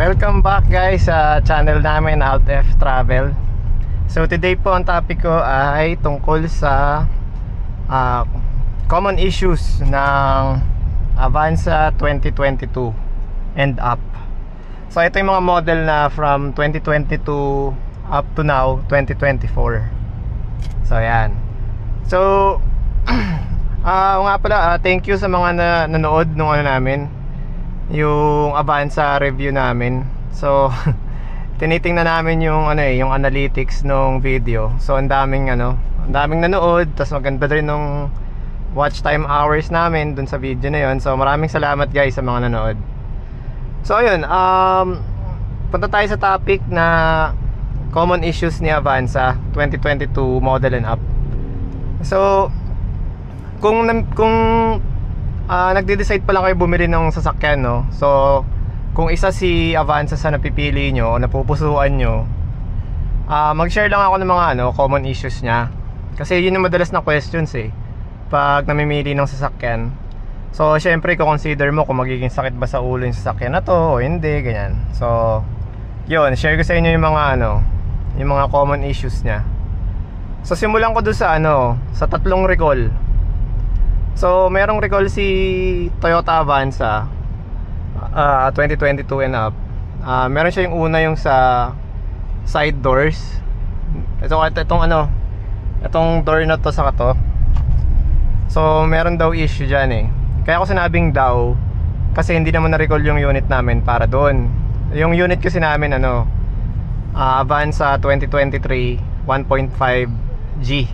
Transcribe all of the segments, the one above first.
Welcome back guys sa channel namin, AltF Travel. So today po ang topic ko ay tungkol sa common issues ng Avanza 2022 and up. So ito yung mga model na from 2022 up to now 2024. So yan. So nga pala, thank you sa mga nanood nung namin, yung Avanza review namin. So tinitingnan namin yung yung analytics nung video. So ang daming nanood, tas maganda rin nung watch time hours namin dun sa video na yon. So maraming salamat guys sa mga nanood. So ayun, punta tayo sa topic na common issues ni Avanza 2022 model and up. So kung nagde-decide pa lang kayo bumili ng sasakyan, no? So kung isa si Avanza sa napipili nyo o napupusuan nyo, mag-share lang ako ng mga common issues nya. Kasi yun yung madalas na questions pag namimili ng sasakyan. So syempre consider mo kung magiging sakit ba sa ulo yung sasakyan na to o hindi, ganyan. So yun, share ko sa inyo yung mga yung mga common issues nya. So simulan ko doon sa tatlong recall. So merong recall si Toyota Avanza 2022 and up. Meron siya yung una, yung sa side doors. Itong door na to sa to. So meron daw issue dyan Kaya ako sinabing daw kasi hindi naman na-recall yung unit namin para doon. Yung unit kasi namin Avanza 2023 1.5G.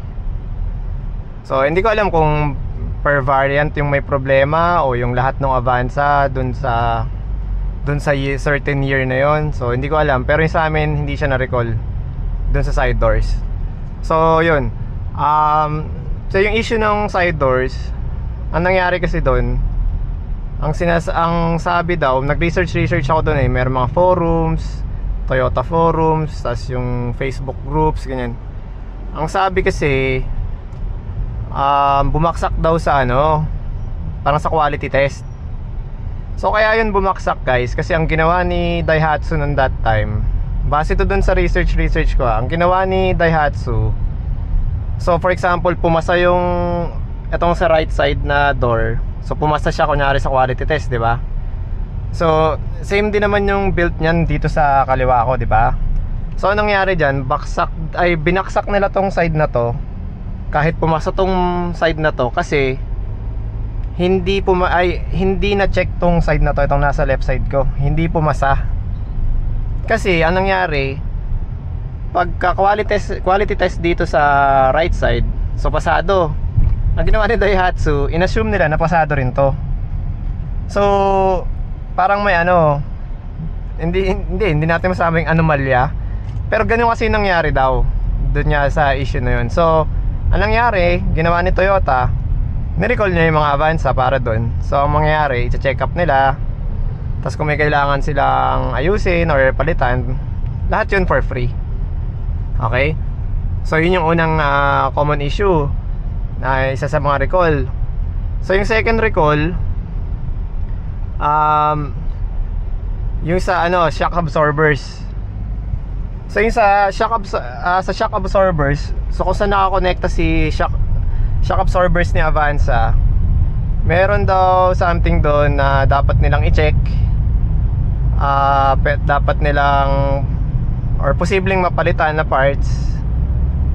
So hindi ko alam kung per variant yung may problema o yung lahat ng Avanza dun sa certain year na yon. So hindi ko alam, pero yung sa amin hindi siya na-recall dun sa side doors. So yun, so yung issue ng side doors, ang nangyari kasi dun, ang sabi daw, nag-research ako dun meron mga forums, Toyota forums, tas yung Facebook groups, ganyan. Ang sabi kasi bumaksak daw sa parang sa quality test. So kaya yun bumaksak guys, kasi ang ginawa ni Daihatsu noon that time, base to dun sa research ko, ang ginawa ni Daihatsu, so for example pumasa yung etong sa right side na door, so pumasa siya kunyari sa quality test, di ba? So same din naman yung built niyan dito sa kaliwa ko, di ba? So anong nangyari diyan, binaksak nila tong side na to kahit pumasa tong side na to, kasi hindi na check tong side na to, itong nasa left side ko, hindi pumasa. Kasi anong nangyari, pagka quality test dito sa right side, so pasado. Ang ginawa ni Daihatsu, inassume nila na pasado rin to. So parang may hindi natin masabing anomalya, pero ganun kasi nangyari daw doon nga sa issue na yun. So anong nangyari, ginawa ni Toyota, nirecall niya yung mga Avanza para doon. So ang mangyayari, i-check up nila, tapos kung may kailangan silang ayusin or palitan, lahat yun for free. Okay? So yun yung unang common issue na isa sa mga recall. So yung second recall, yung sa shock absorbers. So yung sa shock absorbers, so kung saan nakakonekta si shock absorbers ni Avanza, meron daw something doon na dapat nilang i-check, dapat nilang or posibleng mapalitan na parts,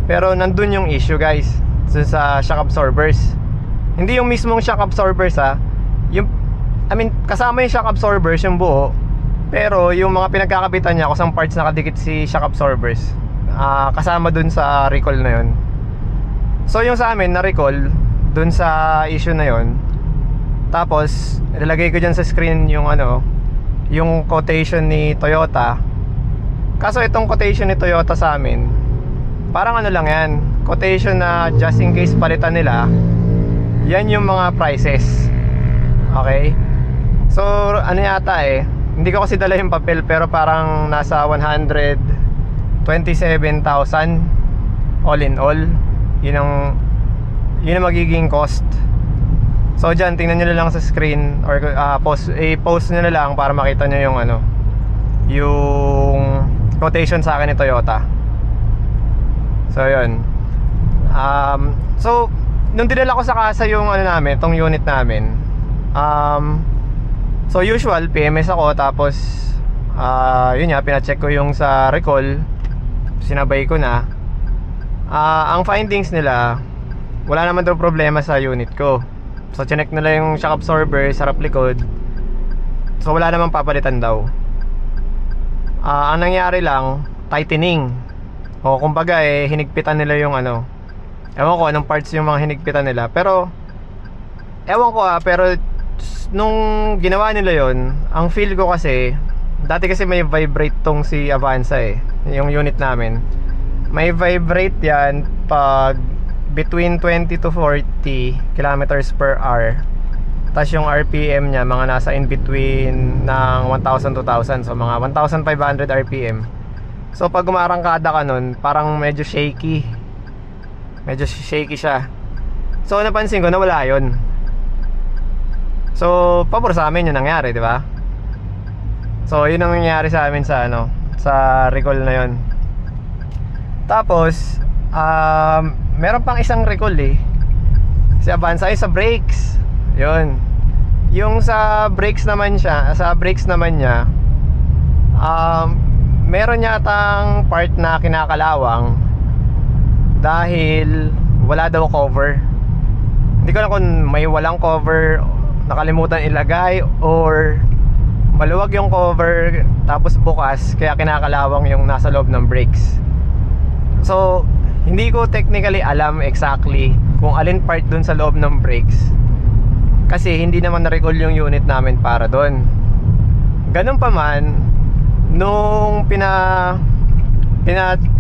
pero nandun yung issue guys, so sa shock absorbers. Hindi yung mismong shock absorbers kasama yung shock absorbers yung buo, pero yung mga pinagkakabitan niya, kusang parts nakadikit si shock absorbers, kasama dun sa recall na yun. So yung sa amin na recall dun sa issue na yun. Tapos ilalagay ko dyan sa screen yung yung quotation ni Toyota. Kaso itong quotation ni Toyota sa amin, parang lang yan, quotation na just in case palitan nila. Yan yung mga prices. Okay? So yata hindi ko kasi dala yung papel, pero parang nasa 127,000 all in all. Yun ang magiging cost. So dyan, tingnan nyo na lang sa screen, or post nyo na lang para makita nyo yung yung quotation sa akin ni Toyota. So yun. So nung dinala ko sa casa yung ano namin, tong unit namin, so usual PMS ako, tapos yun nga, pina-check ko yung sa recall, sinabay ko na. Ang findings nila, wala naman daw problema sa unit ko. So chinek nila yung shock absorber, sarap likod. So wala namang papalitan daw. Ang nangyari lang, tightening. O kumbaga hinigpitan nila yung ano. Ewan ko anong parts yung mga hinigpitan nila. Pero ewan ko pero nung ginawa nila yon, ang feel ko kasi, dati kasi may vibrate tong si Avanza yung unit namin. May vibrate yan pag between 20 to 40 kilometers per hour. Tapos yung RPM nya mga nasa in between ng 1,000 to 2,000. So mga 1,500 RPM. So pag umarangkada ka nun, parang medyo shaky. Medyo shaky siya. So napansin ko na wala yun. So pabor sa amin yung nangyari, di ba? So yun ang nangyari sa amin sa ano, sa recall na yun. Tapos meron pang isang recall si Avanza ay sa brakes. Yun. Yung sa brakes naman siya, sa brakes naman niya, meron yatang part na kinakalawang dahil wala daw cover. Hindi ko alam kung may walang cover, nakalimutan ilagay, or maluwag yung cover tapos bukas kaya kinakalawang yung nasa loob ng brakes. So hindi ko technically alam exactly kung alin part dun sa loob ng brakes, kasi hindi naman na-recall yung unit namin para dun. Ganun pa man, nung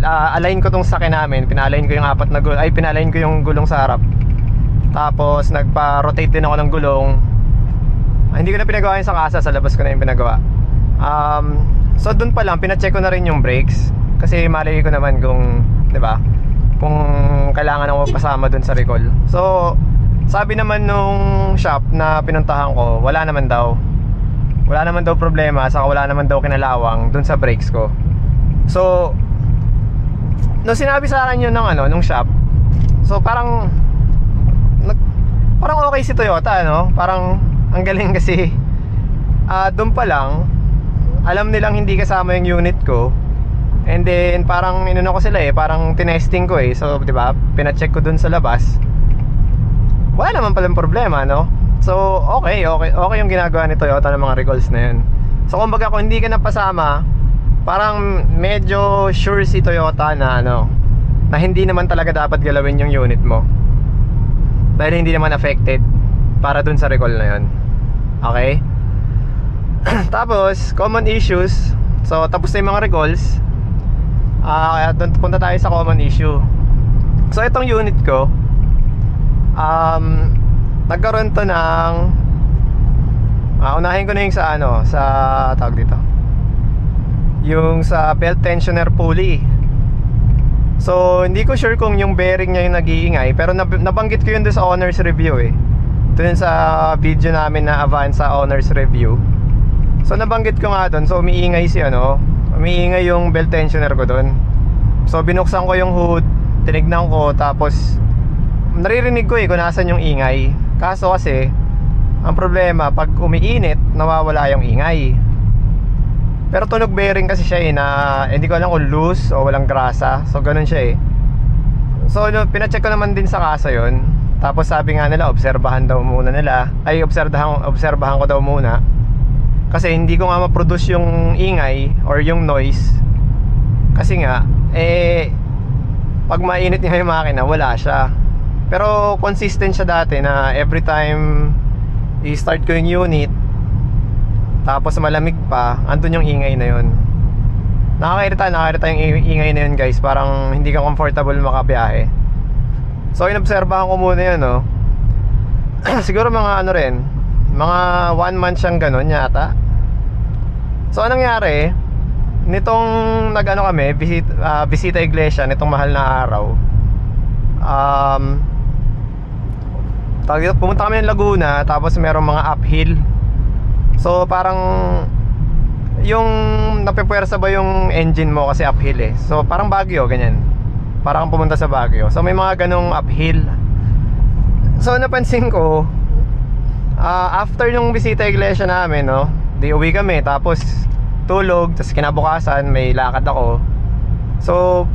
align ko tong sakyan namin, pina-align ko yung pina-align ko yung gulong sa harap, tapos nagpa-rotate din ako ng gulong. Hindi ko na pinagawa yun sa casa, sa labas ko na yung pinagawa. So dun pa lang, pina-check ko na rin yung brakes, kasi malay ko naman kung, di ba, kung kailangan ako pasama dun sa recall. So sabi naman nung shop na pinuntahan ko, wala naman daw problema, saka wala naman daw kinalawang dun sa brakes ko. So nung sinabi sa akin yun ng ano, nung shop, so parang okay si Toyota, no? Parang ang galing kasi dun pa lang alam nilang hindi kasama yung unit ko. And then parang inano ko sila parang tinesting ko so di ba, pina-check ko dun sa labas, wala naman palang problema, no? So okay yung ginagawa ni Toyota ng mga recalls na yun. So kumbaga kung hindi ka napasama, parang medyo sure si Toyota na ano, na hindi naman talaga dapat galawin yung unit mo, dahil hindi naman affected para dun sa recall na yun. Okay? Tapos common issues. So tapos na yung mga recalls. Punta tayo sa common issue. So itong unit ko, nagkaroon to ng unahin ko na yung sa ano, sa tawag dito, yung sa belt tensioner pulley. So hindi ko sure kung yung bearing niya yung nag-iingay, pero nabanggit ko yun doon sa owner's review doon sa video namin na Avanza owner's review. So nabanggit ko nga doon, so umiingay yung belt tensioner ko doon. So binuksan ko yung hood, tinignan ko, tapos naririnig ko kung nasan yung ingay. Kaso kasi ang problema, pag umiinit, nawawala yung ingay. Pero tunog bearing kasi siya na hindi ko alam kung loose o walang grasa. So ganun siya So pinacheck ko naman din sa casa yun. Tapos sabi nga nila, obserbahan ko daw muna, kasi hindi ko nga ma-produce yung ingay or yung noise. Kasi nga pag mainit nga yung makina, wala siya. Pero consistent siya dati na every time i-start ko yung unit, tapos malamig pa, andun yung ingay na yun. Nakakairita yung ingay na yun, guys. Parang hindi ka comfortable makabiyahe. So inobserbahan ko muna yun, no? Siguro mga ano rin, mga 1 month siyang ganun yata. So anong nangyari, nitong nag-ano kami, bisita iglesia, nitong mahal na araw, pumunta kami ng Laguna, tapos merong mga uphill. So parang yung napipwersa ba yung engine mo kasi uphill eh. So parang Baguio, ganyan. Parang pumunta sa Baguio. So may mga ganong uphill. So napansin ko, after yung bisita iglesia namin, no, di uwi kami, tapos tulog, tapos kinabukasan may lakad ako. So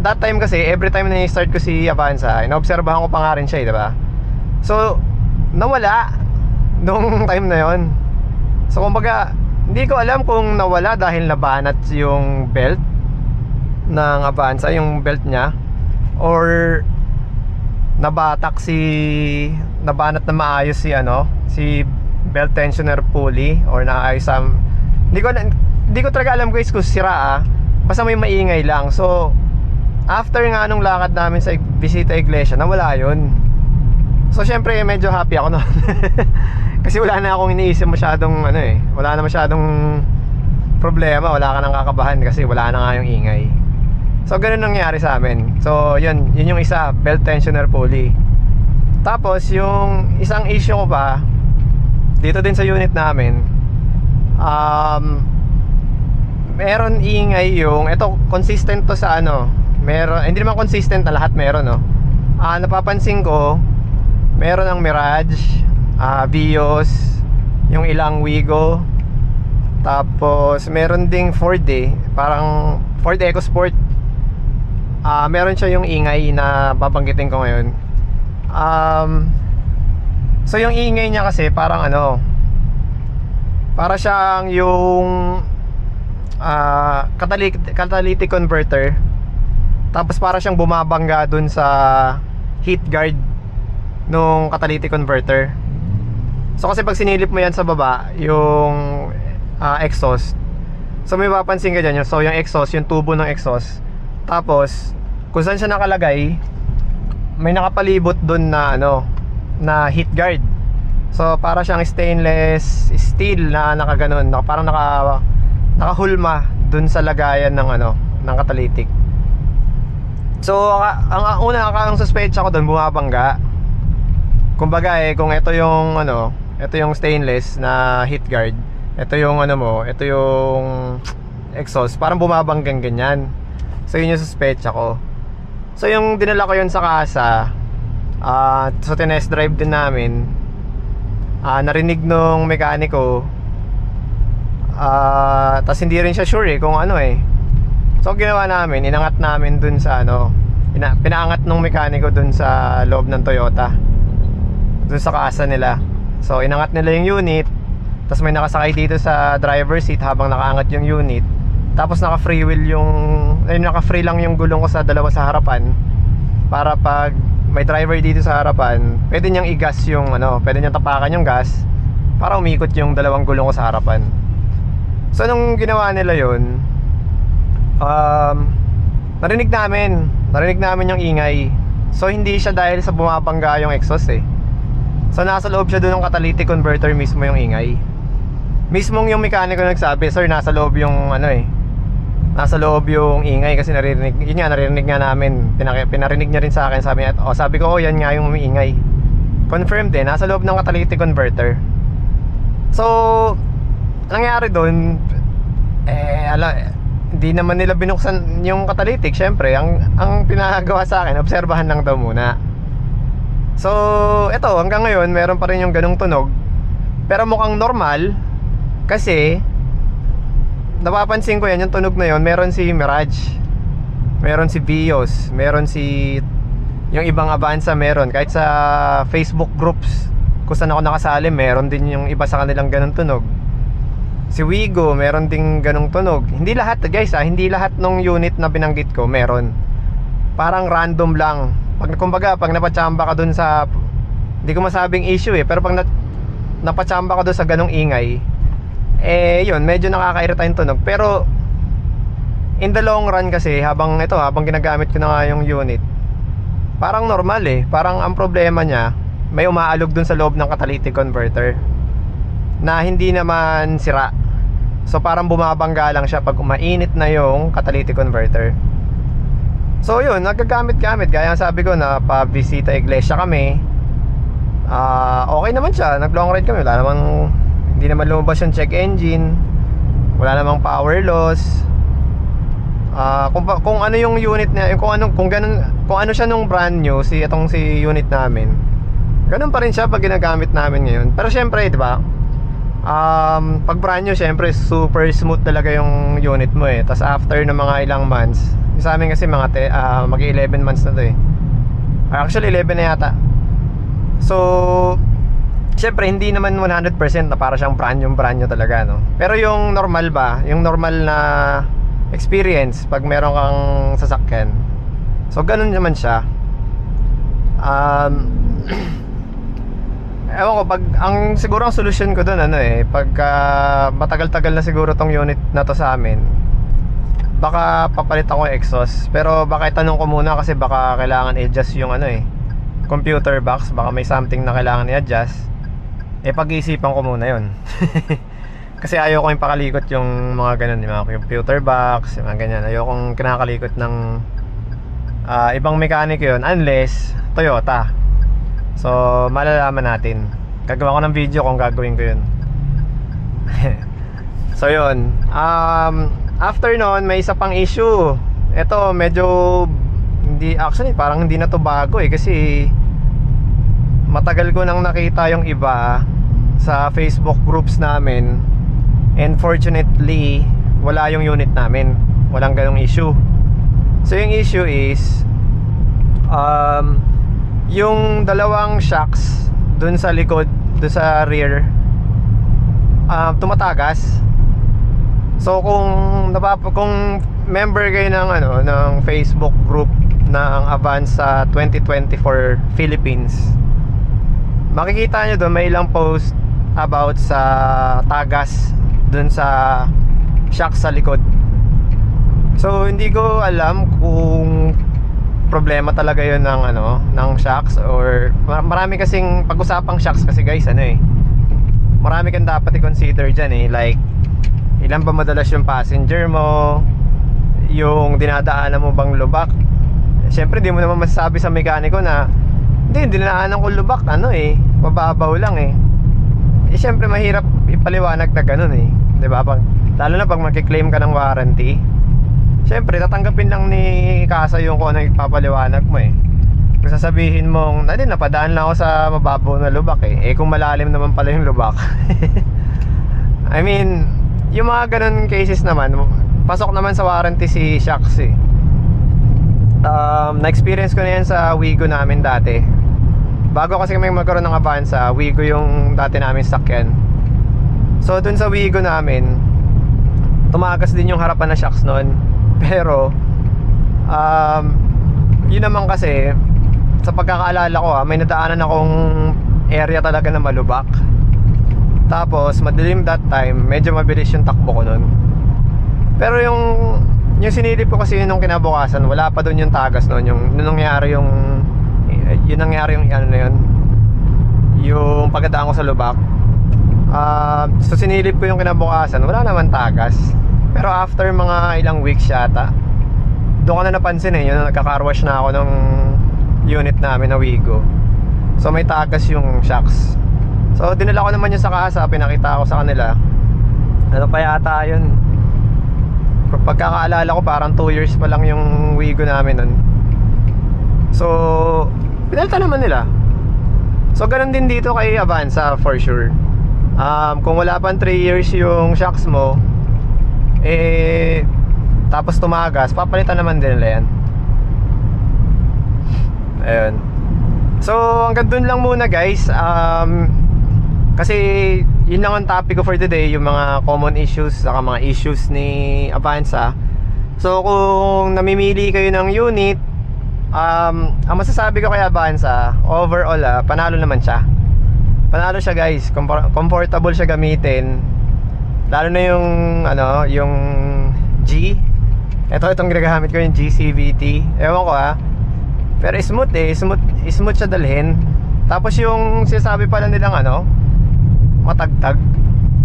that time kasi, every time na i-start ko si Avanza, inaobserbahan ko pa nga rin siya, diba? So nawala nung time na yon. So kumbaga, hindi ko alam kung nawala dahil nabanat yung belt ng Avanza, yung belt niya, or nabanat na maayos si si belt tensioner pulley, or naayos hindi ko talaga alam guys kung sira basta may maingay lang. So after nga nung lakad namin sa bisita iglesia, nawala yun. So syempre medyo happy ako noon. Kasi wala na akong iniisip masyadong wala na masyadong problema, wala ka nang kakabahan kasi wala na nga yung ingay. So ganun nangyari sa amin. So yun yung isa, belt tensioner pulley. Tapos yung isang issue ko pa dito din sa unit namin, meron ingay yung, ito consistent to sa meron, hindi naman consistent na lahat meron, no. Napapansin ko meron ang Mirage, Vios, yung ilang Wigo, tapos meron ding Ford parang Ford EcoSport. Meron siya yung ingay na babanggitin ko ngayon. So yung ingay niya kasi parang para siyang yung catalytic converter. Tapos para siyang bumabangga dun sa heat guard nung catalytic converter. So kasi pag sinilip mo yan sa baba, yung exhaust, so may mapapansin ka dyan, so yung exhaust, yung tubo ng exhaust, tapos kung saan siya nakalagay, may nakapalibot dun na na heat guard. So para siyang stainless steel na nakaganon, parang nakahulma dun sa lagayan ng ng catalytic. So ang suspecha ko dun, bumabangga. Kumbaga kung ito yung ito yung stainless na heat guard, ito yung ito yung exhaust, parang bumabanggang ganyan. So yun yung suspecha ko. So yung dinala ko yun sa casa, so tinest drive din namin, narinig nung mekaniko, tas hindi rin siya sure kung So ginawa namin, inangat namin dun sa pinaangat nung mekaniko dun sa loob ng Toyota, dun sa casa nila. So inangat nila yung unit, tas may nakasakay dito sa driver seat habang nakaangat yung unit. Tapos naka-free wheel naka-free lang yung gulong ko sa dalawa sa harapan, para pag may driver dito sa harapan, pwede niyang i-gas yung pwede niyang tapakan yung gas para umikot yung dalawang gulong ko sa harapan. So nung ginawa nila yun, narinig namin yung ingay. So hindi siya dahil sa bumabangga yung exhaust So nasa loob siya doon ng catalytic converter mismo yung ingay. Mismong yung mekaniko nagsabi, sir, nasa loob yung nasa loob yung ingay kasi narinig nga namin. Pinarinig niya rin sa akin, sabi niya, sabi ko, yan nga yung umiingay. Confirmed nasa loob ng catalytic converter. So nangyari doon, hindi naman nila binuksan yung catalytic. Syempre, ang pinagawa sa akin, obserbahan lang daw muna. So eto, hanggang ngayon meron pa rin yung ganung tunog, pero mukhang normal. Kasi napapansin ko yung tunog na yon, meron si Mirage, meron si Vios, meron si yung ibang Avanza, meron kahit sa Facebook groups kung saan ako nakasali, meron din yung iba sa kanilang ganung tunog. Si Wigo, meron ding ganung tunog. Hindi lahat guys, hindi lahat ng unit na binanggit ko meron. Parang random lang. Kumbaga pag napachamba ka dun sa, hindi ko masabing issue pero pag napachamba ka dun sa ganung ingay, yun, medyo nakakairita yung tunog. Pero in the long run kasi, habang ginagamit ko na nga yung unit, parang normal parang ang problema niya, may umaalog dun sa loob ng catalytic converter na hindi naman sira. So parang bumabangga lang siya pag umainit na yung catalytic converter. So yun, nagagamit-gamit. Kaya sabi ko na pa-bisita iglesia kami, okay naman siya, nag long ride kami, hindi naman lumabas yung check engine, wala namang power loss. Kung ano yung unit niya, kung ano siya nung brand new, si unit namin, ganun pa rin siya pag ginagamit namin ngayon. Pero syempre, di ba? Pag brand new, syempre super smooth talaga yung unit mo eh. Tapos after ng mga ilang months, sa amin kasi mag-11 months na to eh. Actually 11 na yata. So syempre hindi naman 100% na para siyang brand new talaga, no? Pero yung normal ba, yung normal na experience pag meron kang sasakyan, so ganun naman siya. Ewan ko, siguro ang solution ko doon pagka matagal-tagal na siguro tong unit na to sa amin, baka papalit ako yung exhaust. Pero baka itanong ko muna kasi baka kailangan i-adjust yung computer box, baka may something na kailangan i-adjust. Pag-iisipan ko muna yun. Kasi ayoko yung pakalikot yung mga ganun, yung mga computer box, yung mga ganyan. Ayokong kinakalikot ng ibang mekaniko yun, unless Toyota. So malalaman natin. Gagawa ko ng video kung gagawin ko yun. So yun, after nun may isa pang issue. Ito medyo parang hindi na to bago kasi matagal ko nang nakita yung iba sa Facebook groups namin, and fortunately wala yung unit namin, walang ganong issue. So yung issue is yung dalawang shocks dun sa likod, dun sa rear, tumatagas. So kung member kayo ng Facebook group ng Avanza 2024 Philippines, makikita nyo doon may ilang post about sa tagas dun sa shock sa likod. So hindi ko alam kung problema talaga yun ng shocks, or marami kasing pag-usapang shocks kasi guys, marami kang dapat i-consider dyan like ilan ba madalas yung passenger mo, yung dinadaanan mo bang lubak. Siyempre di mo naman masasabi sa mekaniko na hindi dinadaanan ko lubak, mababaw lang siyempre mahirap ipaliwanag na ganun diba? Lalo na pag magkiklaim ka ng warranty, siyempre tatanggapin lang ni kasa yung kung ano ipapaliwanag mo Kung sasabihin mong napadaan lang ako sa mababaw na lubak kung malalim naman pala yung lubak. I mean, yung mga ganun cases naman, pasok naman sa warranty si shocks na-experience ko na yan sa Wigo namin dati. Bago kasi kami magkaroon ng Avanza, Wigo yung dati namin sakyan. So dun sa Wigo namin, tumagas din yung harapan na shocks nun. Pero yun naman kasi, sa pagkakaalala ko may nadaanan akong area talaga na malubak. Tapos madilim that time, medyo mabilis yung takbo ko nun. Pero yung sinilip ko kasi nung kinabukasan, wala pa dun yung tagas nun. Nung nangyari yung yung pagkadaan ko sa lubak. So sinilip ko yung kinabukasan, wala naman tagas. Pero after mga ilang weeks yata, doon ko na napansin yung nagka-carwash na ako ng unit namin na Wigo. So may tagas yung shocks. So dinala ko naman yung sa kasa, pinakita ko sa kanila. Ano pa yata yun, pagkakaalala ko parang 2 years pa lang yung Wigo namin nun. So pinalta naman nila. So ganun din dito kay Avanza for sure. Kung wala pang 3 years yung shocks mo, tapos tumagas, papalitan naman din nila yan. Ayun. So hanggang dun lang muna guys. Kasi yun lang ang topic ko for today, yung mga common issues saka mga issues ni Avanza. So kung namimili kayo ng unit, ang masasabi ko kay Avanza, overall panalo naman siya. Panalo siya guys, comfortable siya gamitin. Lalo na yung yung G. Itong ginagamit ko, yung GCVT. Ewan ko pero smooth smooth siya dalhin. Tapos yung sinasabi pala nilang matagtag,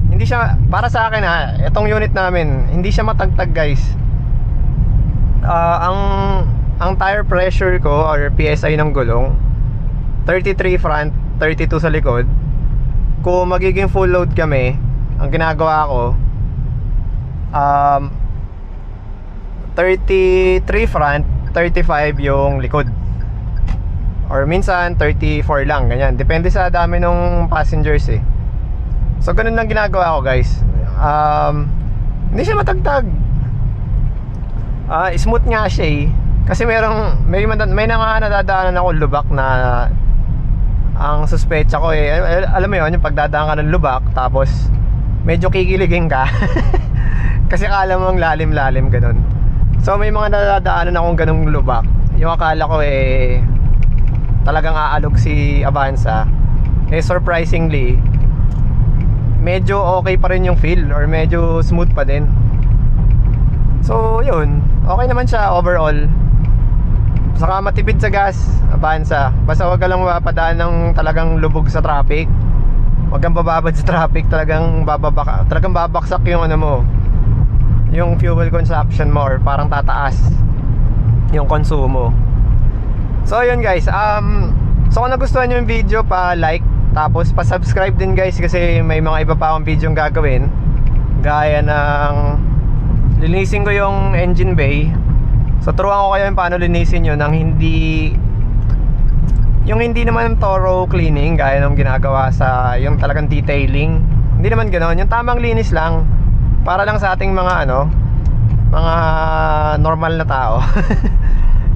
hindi siya, para sa akin itong unit namin, hindi siya matagtag guys. Ang tire pressure ko or PSI ng gulong 33 front, 32 sa likod. Kung magiging full load kami, ang ginagawa ko, um, 33 front, 35 yung likod. Or minsan 34 lang, ganyan. Depende sa dami ng passengers eh. So ganun lang ginagawa ko guys. Hindi siya matagtag. Smooth nga siya eh. Kasi may nadadaanan ako lubak na ang suspecha ko eh, alam mo yun, yung pagdadaan ka ng lubak tapos medyo kikiligin ka. Kasi akala mo ang lalim-lalim ganun. So may mga nadadaanan akong ganung lubak. Yung akala ko eh talagang aalog si Avanza. Eh surprisingly medyo okay pa rin yung feel, or medyo smooth pa din. So yun, okay naman siya overall. Saka matipid sa gas, Avanza. Basta wag ka lang mapadaan ng talagang lubog sa traffic. Wag kang bababad sa traffic, talagang babaksak yung ano mo, yung fuel consumption mo, or parang tataas yung konsumo. So yun guys, so kung nagustuhan nyo yung video, pa-like, tapos pa-subscribe din guys, kasi may mga iba pa akong video yung gagawin. Gaya ng linisin ko yung engine bay. So turuan ko kayo yung paano linisin yun ng hindi naman thorough cleaning gaya ng ginagawa sa yung talagang detailing. Hindi naman ganoon, yung tamang linis lang, para lang sa ating mga mga normal na tao.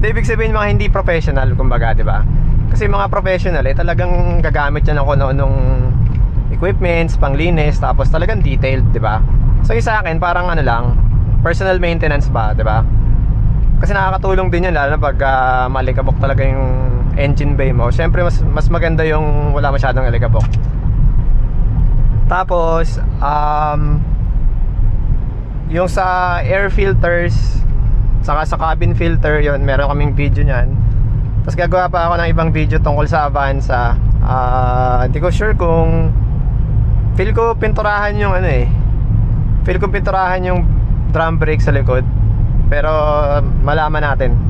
Ibig sabihin mga hindi professional, kumbaga, di ba? Kasi mga professional eh talagang gagamit yan ako nung equipments, panglinis, tapos talagang detailed, di ba? So yung sa akin parang lang, personal maintenance ba, di ba? Kasi nakakatulong din yan, lalo na pag malikabok talaga yung engine bay mo. Siyempre mas maganda yung wala masyadong alikabok. Tapos yung sa air filters, saka sa cabin filter, yon meron kaming video nyan. Tapos gagawa pa ako ng ibang video tungkol sa Avanza. Hindi ko sure kung feel ko pinturahan yung drum brake sa likod, pero malaman natin.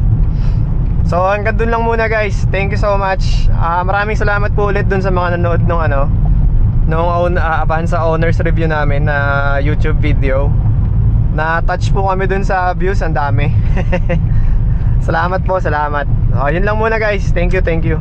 So hanggang dun lang muna guys. Thank you so much. Maraming salamat po ulit dun sa mga nanood nung Avanza owners review namin na YouTube video. Na-touch po kami dun sa views, ang dami. Salamat po, salamat. Yun lang muna guys. Thank you.